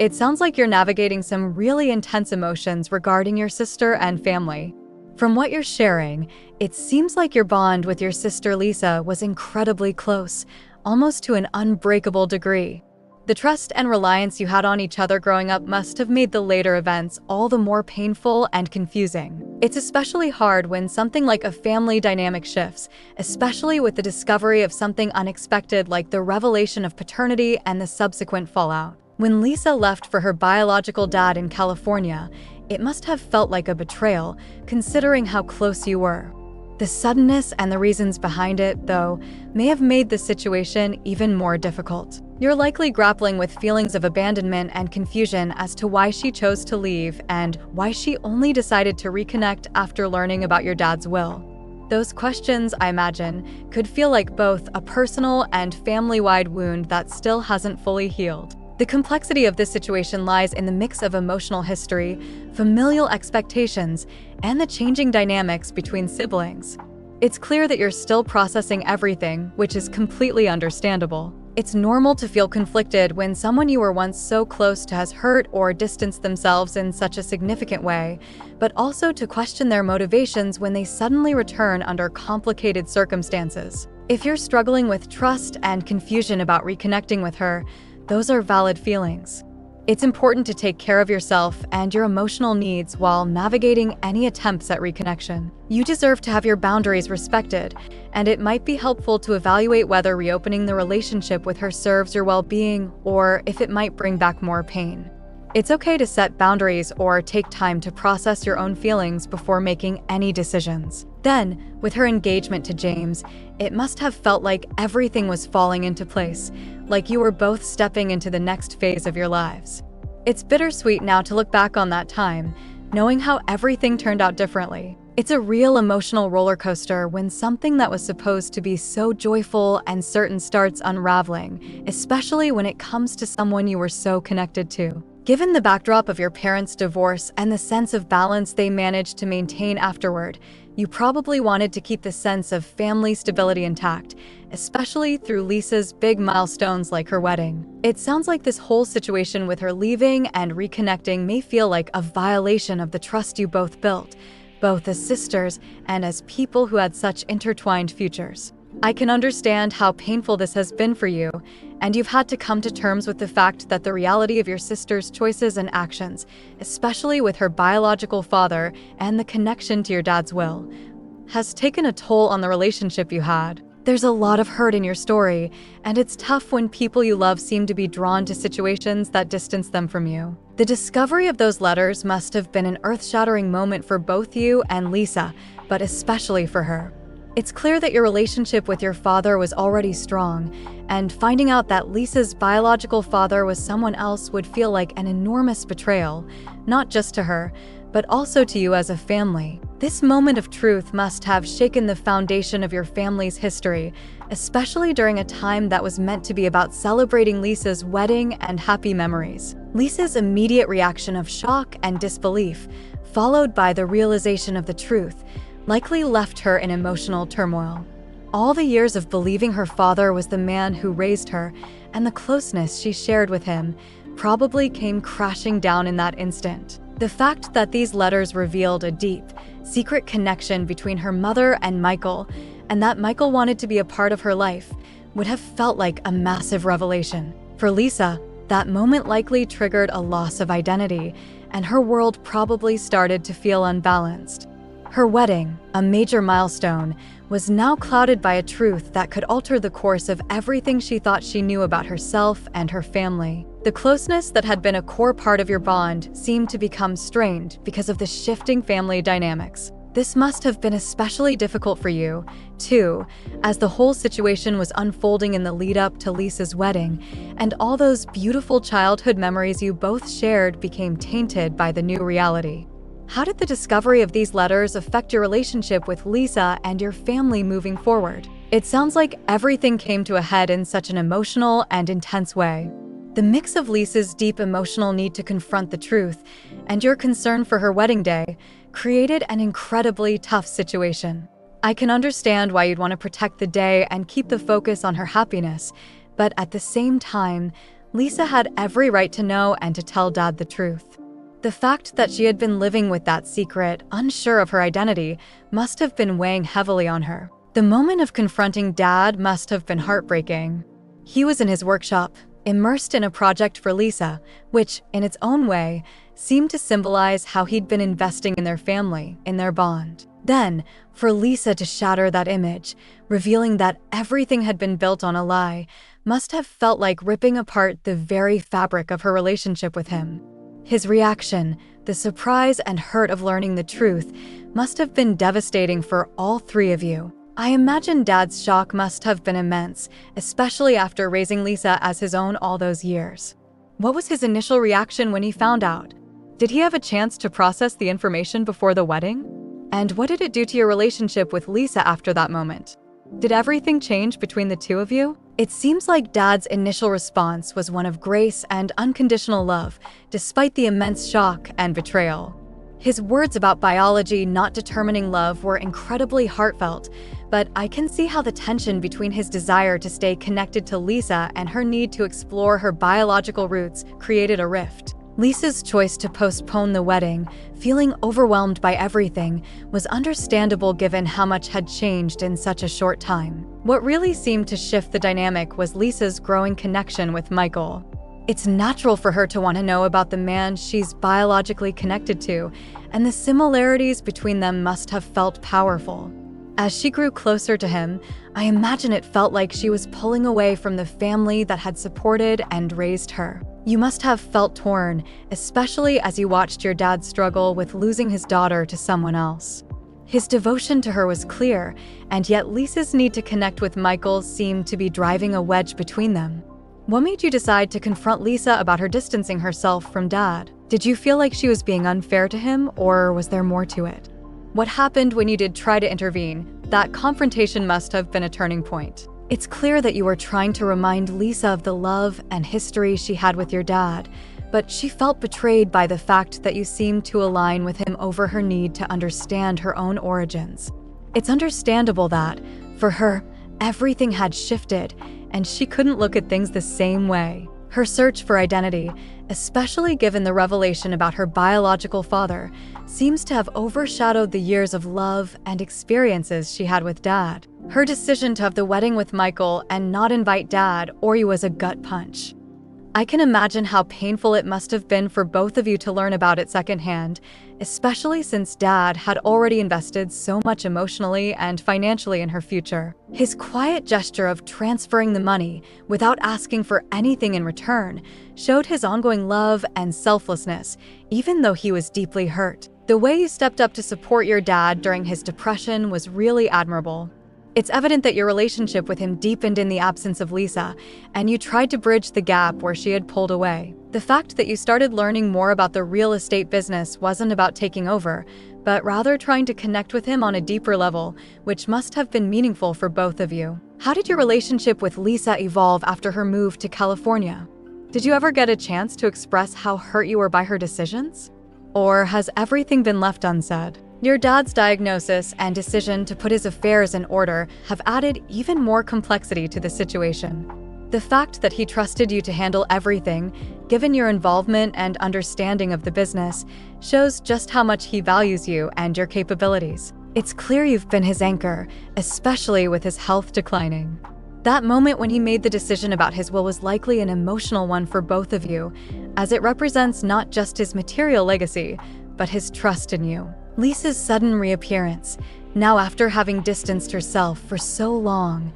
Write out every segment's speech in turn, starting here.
It sounds like you're navigating some really intense emotions regarding your sister and family. From what you're sharing, it seems like your bond with your sister Lisa was incredibly close, almost to an unbreakable degree. The trust and reliance you had on each other growing up must have made the later events all the more painful and confusing. It's especially hard when something like a family dynamic shifts, especially with the discovery of something unexpected like the revelation of paternity and the subsequent fallout. When Lisa left for her biological dad in California, it must have felt like a betrayal, considering how close you were. The suddenness and the reasons behind it, though, may have made the situation even more difficult. You're likely grappling with feelings of abandonment and confusion as to why she chose to leave and why she only decided to reconnect after learning about your dad's will. Those questions, I imagine, could feel like both a personal and family-wide wound that still hasn't fully healed. The complexity of this situation lies in the mix of emotional history, familial expectations, and the changing dynamics between siblings. It's clear that you're still processing everything, which is completely understandable. It's normal to feel conflicted when someone you were once so close to has hurt or distanced themselves in such a significant way, but also to question their motivations when they suddenly return under complicated circumstances. If you're struggling with trust and confusion about reconnecting with her, those are valid feelings. It's important to take care of yourself and your emotional needs while navigating any attempts at reconnection. You deserve to have your boundaries respected, and it might be helpful to evaluate whether reopening the relationship with her serves your well-being or if it might bring back more pain. It's okay to set boundaries or take time to process your own feelings before making any decisions. Then, with her engagement to James, it must have felt like everything was falling into place, like you were both stepping into the next phase of your lives. It's bittersweet now to look back on that time, knowing how everything turned out differently. It's a real emotional roller coaster when something that was supposed to be so joyful and certain starts unraveling, especially when it comes to someone you were so connected to. Given the backdrop of your parents' divorce and the sense of balance they managed to maintain afterward, you probably wanted to keep the sense of family stability intact, especially through Lisa's big milestones like her wedding. It sounds like this whole situation with her leaving and reconnecting may feel like a violation of the trust you both built, both as sisters and as people who had such intertwined futures. I can understand how painful this has been for you, and you've had to come to terms with the fact that the reality of your sister's choices and actions, especially with her biological father and the connection to your dad's will, has taken a toll on the relationship you had. There's a lot of hurt in your story, and it's tough when people you love seem to be drawn to situations that distance them from you. The discovery of those letters must have been an earth-shattering moment for both you and Lisa, but especially for her. It's clear that your relationship with your father was already strong, and finding out that Lisa's biological father was someone else would feel like an enormous betrayal, not just to her, but also to you as a family. This moment of truth must have shaken the foundation of your family's history, especially during a time that was meant to be about celebrating Lisa's wedding and happy memories. Lisa's immediate reaction of shock and disbelief, followed by the realization of the truth, likely left her in emotional turmoil. All the years of believing her father was the man who raised her, and the closeness she shared with him, probably came crashing down in that instant. The fact that these letters revealed a deep, secret connection between her mother and Michael, and that Michael wanted to be a part of her life, would have felt like a massive revelation. For Lisa, that moment likely triggered a loss of identity, and her world probably started to feel unbalanced. Her wedding, a major milestone, was now clouded by a truth that could alter the course of everything she thought she knew about herself and her family. The closeness that had been a core part of your bond seemed to become strained because of the shifting family dynamics. This must have been especially difficult for you, too, as the whole situation was unfolding in the lead-up to Lisa's wedding, and all those beautiful childhood memories you both shared became tainted by the new reality. How did the discovery of these letters affect your relationship with Lisa and your family moving forward? It sounds like everything came to a head in such an emotional and intense way. The mix of Lisa's deep emotional need to confront the truth and your concern for her wedding day created an incredibly tough situation. I can understand why you'd want to protect the day and keep the focus on her happiness, but at the same time, Lisa had every right to know and to tell Dad the truth. The fact that she had been living with that secret, unsure of her identity, must have been weighing heavily on her. The moment of confronting Dad must have been heartbreaking. He was in his workshop, immersed in a project for Lisa, which, in its own way, seemed to symbolize how he'd been investing in their family, in their bond. Then, for Lisa to shatter that image, revealing that everything had been built on a lie, must have felt like ripping apart the very fabric of her relationship with him. His reaction, the surprise and hurt of learning the truth, must have been devastating for all three of you. I imagine Dad's shock must have been immense, especially after raising Lisa as his own all those years. What was his initial reaction when he found out? Did he have a chance to process the information before the wedding? And what did it do to your relationship with Lisa after that moment? Did everything change between the two of you? It seems like Dad's initial response was one of grace and unconditional love, despite the immense shock and betrayal. His words about biology not determining love were incredibly heartfelt, but I can see how the tension between his desire to stay connected to Lisa and her need to explore her biological roots created a rift. Lisa's choice to postpone the wedding, feeling overwhelmed by everything, was understandable given how much had changed in such a short time. What really seemed to shift the dynamic was Lisa's growing connection with Michael. It's natural for her to want to know about the man she's biologically connected to, and the similarities between them must have felt powerful. As she grew closer to him, I imagine it felt like she was pulling away from the family that had supported and raised her. You must have felt torn, especially as you watched your dad struggle with losing his daughter to someone else. His devotion to her was clear, and yet Lisa's need to connect with Michael seemed to be driving a wedge between them. What made you decide to confront Lisa about her distancing herself from Dad? Did you feel like she was being unfair to him, or was there more to it? What happened when you did try to intervene? That confrontation must have been a turning point. It's clear that you were trying to remind Lisa of the love and history she had with your dad, but she felt betrayed by the fact that you seemed to align with him over her need to understand her own origins. It's understandable that, for her, everything had shifted, and she couldn't look at things the same way. Her search for identity, especially given the revelation about her biological father, seems to have overshadowed the years of love and experiences she had with Dad. Her decision to have the wedding with Michael and not invite Dad or you was a gut punch. I can imagine how painful it must have been for both of you to learn about it secondhand, especially since Dad had already invested so much emotionally and financially in her future. His quiet gesture of transferring the money without asking for anything in return showed his ongoing love and selflessness, even though he was deeply hurt. The way you stepped up to support your dad during his depression was really admirable. It's evident that your relationship with him deepened in the absence of Lisa, and you tried to bridge the gap where she had pulled away. The fact that you started learning more about the real estate business wasn't about taking over, but rather trying to connect with him on a deeper level, which must have been meaningful for both of you. How did your relationship with Lisa evolve after her move to California? Did you ever get a chance to express how hurt you were by her decisions? Or has everything been left unsaid? Your dad's diagnosis and decision to put his affairs in order have added even more complexity to the situation. The fact that he trusted you to handle everything, given your involvement and understanding of the business, shows just how much he values you and your capabilities. It's clear you've been his anchor, especially with his health declining. That moment when he made the decision about his will was likely an emotional one for both of you, as it represents not just his material legacy, but his trust in you. Lisa's sudden reappearance, now after having distanced herself for so long,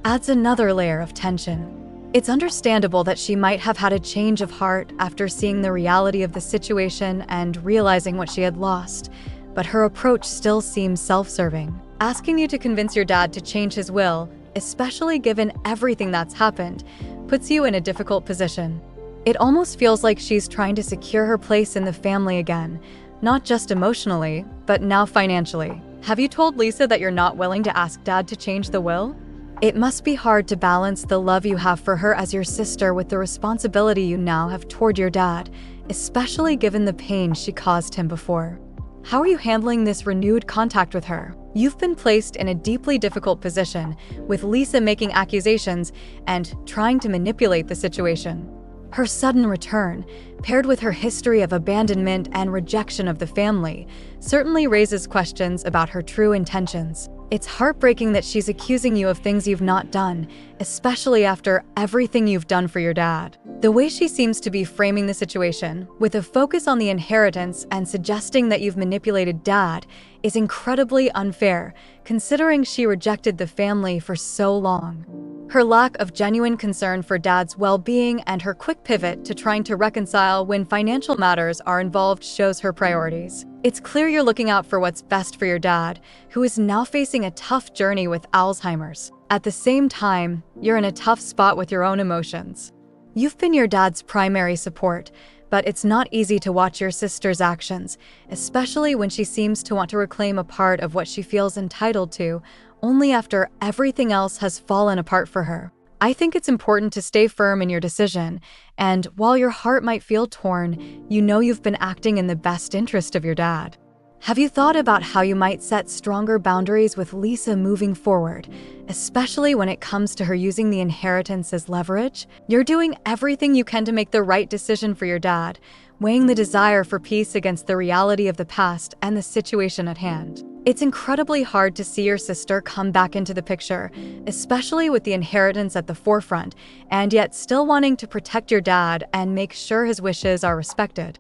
adds another layer of tension. It's understandable that she might have had a change of heart after seeing the reality of the situation and realizing what she had lost, but her approach still seems self-serving. Asking you to convince your dad to change his will, especially given everything that's happened, puts you in a difficult position. It almost feels like she's trying to secure her place in the family again, not just emotionally, but now financially. Have you told Lisa that you're not willing to ask Dad to change the will? It must be hard to balance the love you have for her as your sister with the responsibility you now have toward your dad, especially given the pain she caused him before. How are you handling this renewed contact with her? You've been placed in a deeply difficult position, with Lisa making accusations and trying to manipulate the situation. Her sudden return, paired with her history of abandonment and rejection of the family, certainly raises questions about her true intentions. It's heartbreaking that she's accusing you of things you've not done, especially after everything you've done for your dad. The way she seems to be framing the situation, with a focus on the inheritance and suggesting that you've manipulated Dad, is incredibly unfair, considering she rejected the family for so long. Her lack of genuine concern for Dad's well-being and her quick pivot to trying to reconcile when financial matters are involved shows her priorities. It's clear you're looking out for what's best for your dad, who is now facing a tough journey with Alzheimer's. At the same time, you're in a tough spot with your own emotions. You've been your dad's primary support, but it's not easy to watch your sister's actions, especially when she seems to want to reclaim a part of what she feels entitled to, only after everything else has fallen apart for her. I think it's important to stay firm in your decision, and while your heart might feel torn, you know you've been acting in the best interest of your dad. Have you thought about how you might set stronger boundaries with Lisa moving forward, especially when it comes to her using the inheritance as leverage? You're doing everything you can to make the right decision for your dad, weighing the desire for peace against the reality of the past and the situation at hand. It's incredibly hard to see your sister come back into the picture, especially with the inheritance at the forefront, and yet still wanting to protect your dad and make sure his wishes are respected.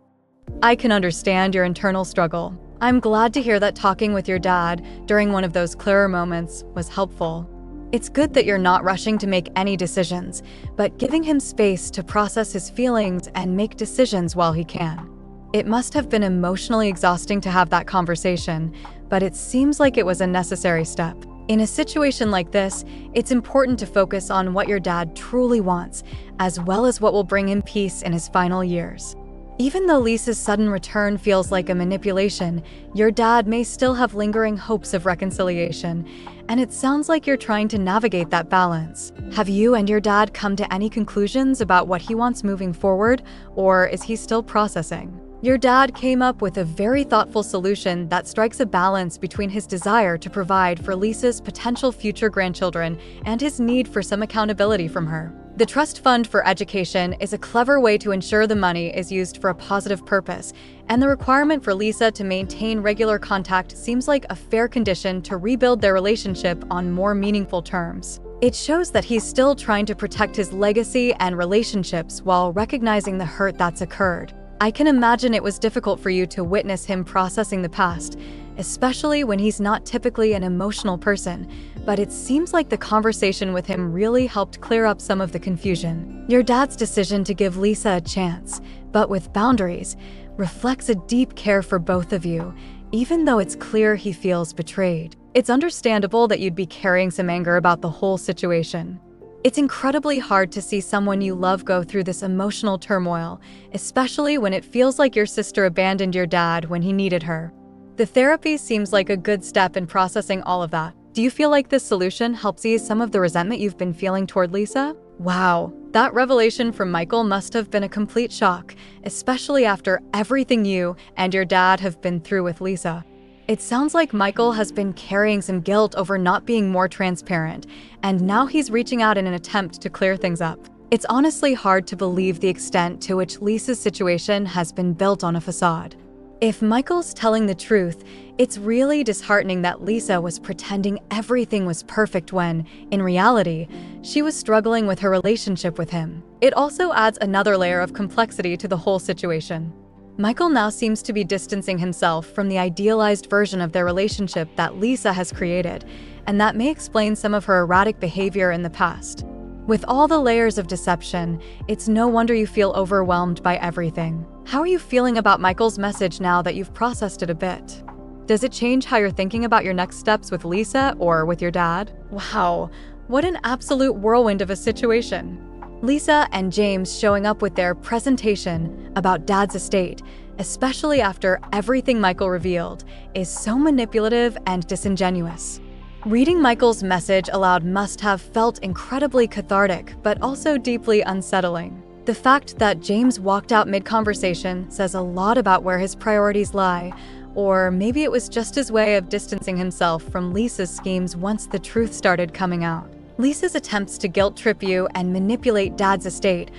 I can understand your internal struggle. I'm glad to hear that talking with your dad during one of those clearer moments was helpful. It's good that you're not rushing to make any decisions, but giving him space to process his feelings and make decisions while he can. It must have been emotionally exhausting to have that conversation, but it seems like it was a necessary step. In a situation like this, it's important to focus on what your dad truly wants, as well as what will bring him peace in his final years. Even though Lisa's sudden return feels like a manipulation, your dad may still have lingering hopes of reconciliation, and it sounds like you're trying to navigate that balance. Have you and your dad come to any conclusions about what he wants moving forward, or is he still processing? Your dad came up with a very thoughtful solution that strikes a balance between his desire to provide for Lisa's potential future grandchildren and his need for some accountability from her. The Trust Fund for Education is a clever way to ensure the money is used for a positive purpose, and the requirement for Lisa to maintain regular contact seems like a fair condition to rebuild their relationship on more meaningful terms. It shows that he's still trying to protect his legacy and relationships while recognizing the hurt that's occurred. I can imagine it was difficult for you to witness him processing the past, especially when he's not typically an emotional person, but it seems like the conversation with him really helped clear up some of the confusion. Your dad's decision to give Lisa a chance, but with boundaries, reflects a deep care for both of you, even though it's clear he feels betrayed. It's understandable that you'd be carrying some anger about the whole situation. It's incredibly hard to see someone you love go through this emotional turmoil, especially when it feels like your sister abandoned your dad when he needed her. The therapy seems like a good step in processing all of that. Do you feel like this solution helps ease some of the resentment you've been feeling toward Lisa? Wow, that revelation from Michael must have been a complete shock, especially after everything you and your dad have been through with Lisa. It sounds like Michael has been carrying some guilt over not being more transparent, and now he's reaching out in an attempt to clear things up. It's honestly hard to believe the extent to which Lisa's situation has been built on a facade. If Michael's telling the truth, it's really disheartening that Lisa was pretending everything was perfect when, in reality, she was struggling with her relationship with him. It also adds another layer of complexity to the whole situation. Michael now seems to be distancing himself from the idealized version of their relationship that Lisa has created, and that may explain some of her erratic behavior in the past. With all the layers of deception, it's no wonder you feel overwhelmed by everything. How are you feeling about Michael's message now that you've processed it a bit? Does it change how you're thinking about your next steps with Lisa or with your dad? Wow, what an absolute whirlwind of a situation. Lisa and James showing up with their presentation about Dad's estate, especially after everything Michael revealed, is so manipulative and disingenuous. Reading Michael's message aloud must have felt incredibly cathartic, but also deeply unsettling. The fact that James walked out mid-conversation says a lot about where his priorities lie, or maybe it was just his way of distancing himself from Lisa's schemes once the truth started coming out. Lisa's attempts to guilt-trip you and manipulate Dad's estate,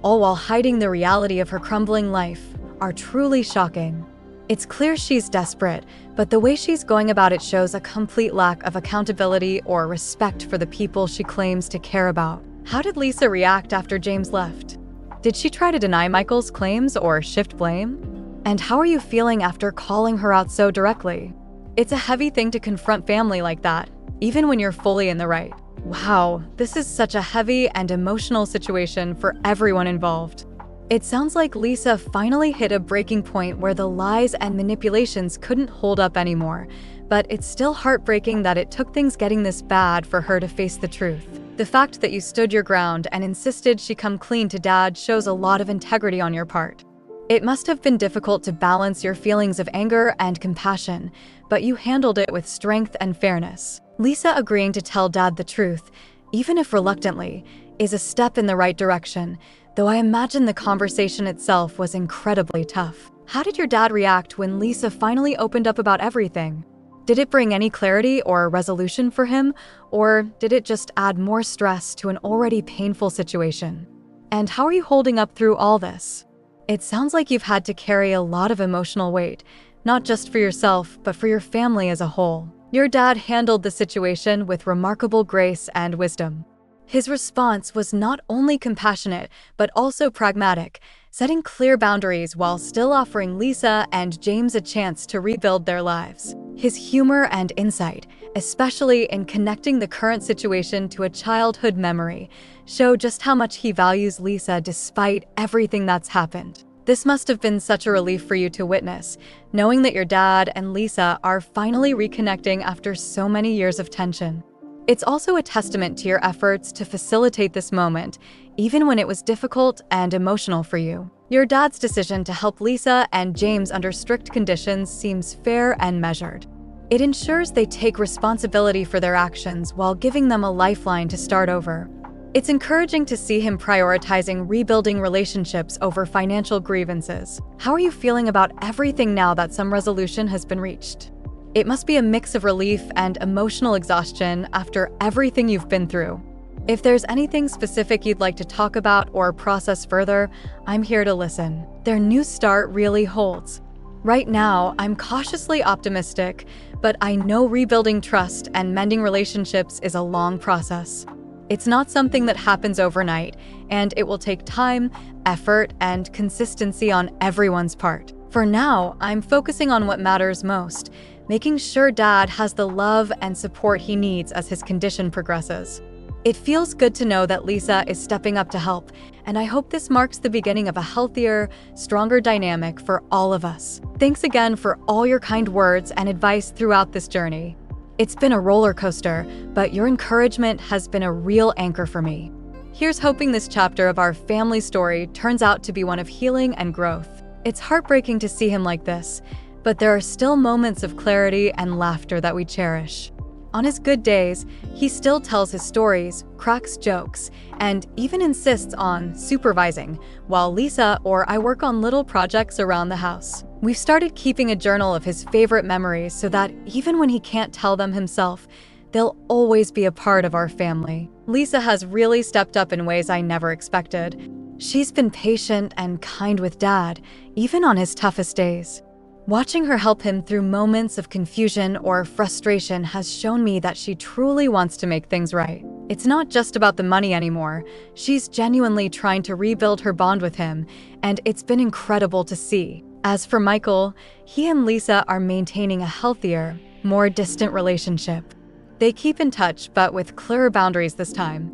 all while hiding the reality of her crumbling life, are truly shocking. It's clear she's desperate, but the way she's going about it shows a complete lack of accountability or respect for the people she claims to care about. How did Lisa react after James left? Did she try to deny Michael's claims or shift blame? And how are you feeling after calling her out so directly? It's a heavy thing to confront family like that, even when you're fully in the right. Wow, this is such a heavy and emotional situation for everyone involved. It sounds like Lisa finally hit a breaking point where the lies and manipulations couldn't hold up anymore, but it's still heartbreaking that it took things getting this bad for her to face the truth. The fact that you stood your ground and insisted she come clean to Dad shows a lot of integrity on your part. It must have been difficult to balance your feelings of anger and compassion, but you handled it with strength and fairness. Lisa agreeing to tell Dad the truth, even if reluctantly, is a step in the right direction, though I imagine the conversation itself was incredibly tough. How did your dad react when Lisa finally opened up about everything? Did it bring any clarity or resolution for him, or did it just add more stress to an already painful situation? And how are you holding up through all this? It sounds like you've had to carry a lot of emotional weight, not just for yourself, but for your family as a whole. Your dad handled the situation with remarkable grace and wisdom. His response was not only compassionate, but also pragmatic, setting clear boundaries while still offering Lisa and James a chance to rebuild their lives. His humor and insight, especially in connecting the current situation to a childhood memory, show just how much he values Lisa despite everything that's happened. This must have been such a relief for you to witness, knowing that your dad and Lisa are finally reconnecting after so many years of tension. It's also a testament to your efforts to facilitate this moment, even when it was difficult and emotional for you. Your dad's decision to help Lisa and James under strict conditions seems fair and measured. It ensures they take responsibility for their actions while giving them a lifeline to start over. It's encouraging to see him prioritizing rebuilding relationships over financial grievances. How are you feeling about everything now that some resolution has been reached? It must be a mix of relief and emotional exhaustion after everything you've been through. If there's anything specific you'd like to talk about or process further, I'm here to listen. Their new start really holds. Right now, I'm cautiously optimistic, but I know rebuilding trust and mending relationships is a long process. It's not something that happens overnight, and it will take time, effort, and consistency on everyone's part. For now, I'm focusing on what matters most, making sure Dad has the love and support he needs as his condition progresses. It feels good to know that Lisa is stepping up to help, and I hope this marks the beginning of a healthier, stronger dynamic for all of us. Thanks again for all your kind words and advice throughout this journey. It's been a roller coaster, but your encouragement has been a real anchor for me. Here's hoping this chapter of our family story turns out to be one of healing and growth. It's heartbreaking to see him like this, but there are still moments of clarity and laughter that we cherish. On his good days, he still tells his stories, cracks jokes, and even insists on supervising, while Lisa or I work on little projects around the house. We've started keeping a journal of his favorite memories so that even when he can't tell them himself, they'll always be a part of our family. Lisa has really stepped up in ways I never expected. She's been patient and kind with Dad, even on his toughest days. Watching her help him through moments of confusion or frustration has shown me that she truly wants to make things right. It's not just about the money anymore. She's genuinely trying to rebuild her bond with him, and it's been incredible to see. As for Michael, he and Lisa are maintaining a healthier, more distant relationship. They keep in touch, but with clearer boundaries this time.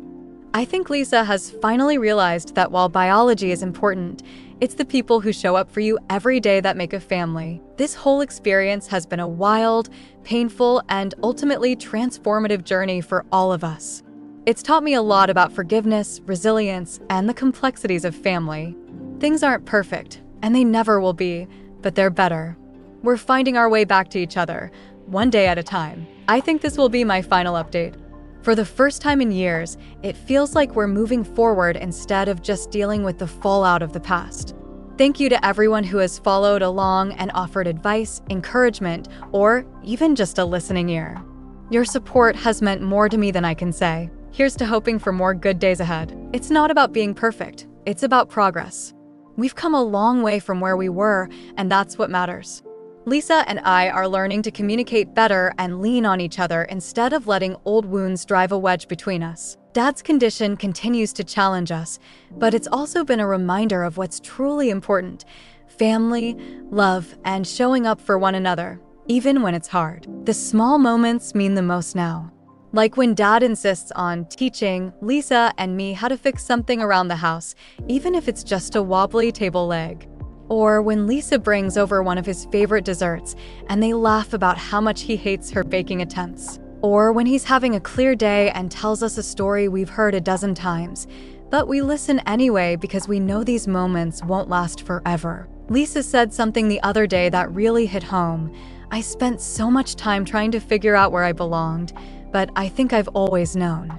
I think Lisa has finally realized that while biology is important, it's the people who show up for you every day that make a family. This whole experience has been a wild, painful, and ultimately transformative journey for all of us. It's taught me a lot about forgiveness, resilience, and the complexities of family. Things aren't perfect, and they never will be, but they're better. We're finding our way back to each other, one day at a time. I think this will be my final update. For the first time in years, it feels like we're moving forward instead of just dealing with the fallout of the past. Thank you to everyone who has followed along and offered advice, encouragement, or even just a listening ear. Your support has meant more to me than I can say. Here's to hoping for more good days ahead. It's not about being perfect, It's about progress. We've come a long way from where we were, and that's what matters. Lisa and I are learning to communicate better and lean on each other instead of letting old wounds drive a wedge between us. Dad's condition continues to challenge us, but it's also been a reminder of what's truly important: family, love, and showing up for one another, even when it's hard. The small moments mean the most now. Like when Dad insists on teaching Lisa and me how to fix something around the house, even if it's just a wobbly table leg. Or when Lisa brings over one of his favorite desserts and they laugh about how much he hates her baking attempts. Or when he's having a clear day and tells us a story we've heard a dozen times, but we listen anyway because we know these moments won't last forever. Lisa said something the other day that really hit home. "I spent so much time trying to figure out where I belonged, but I think I've always known.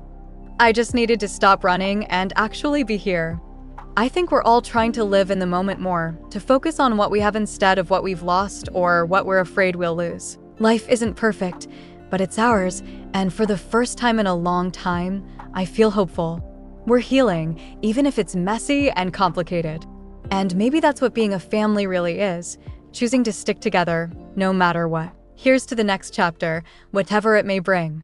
I just needed to stop running and actually be here." I think we're all trying to live in the moment more, to focus on what we have instead of what we've lost or what we're afraid we'll lose. Life isn't perfect, but it's ours, and for the first time in a long time, I feel hopeful. We're healing, even if it's messy and complicated. And maybe that's what being a family really is, choosing to stick together, no matter what. Here's to the next chapter, whatever it may bring.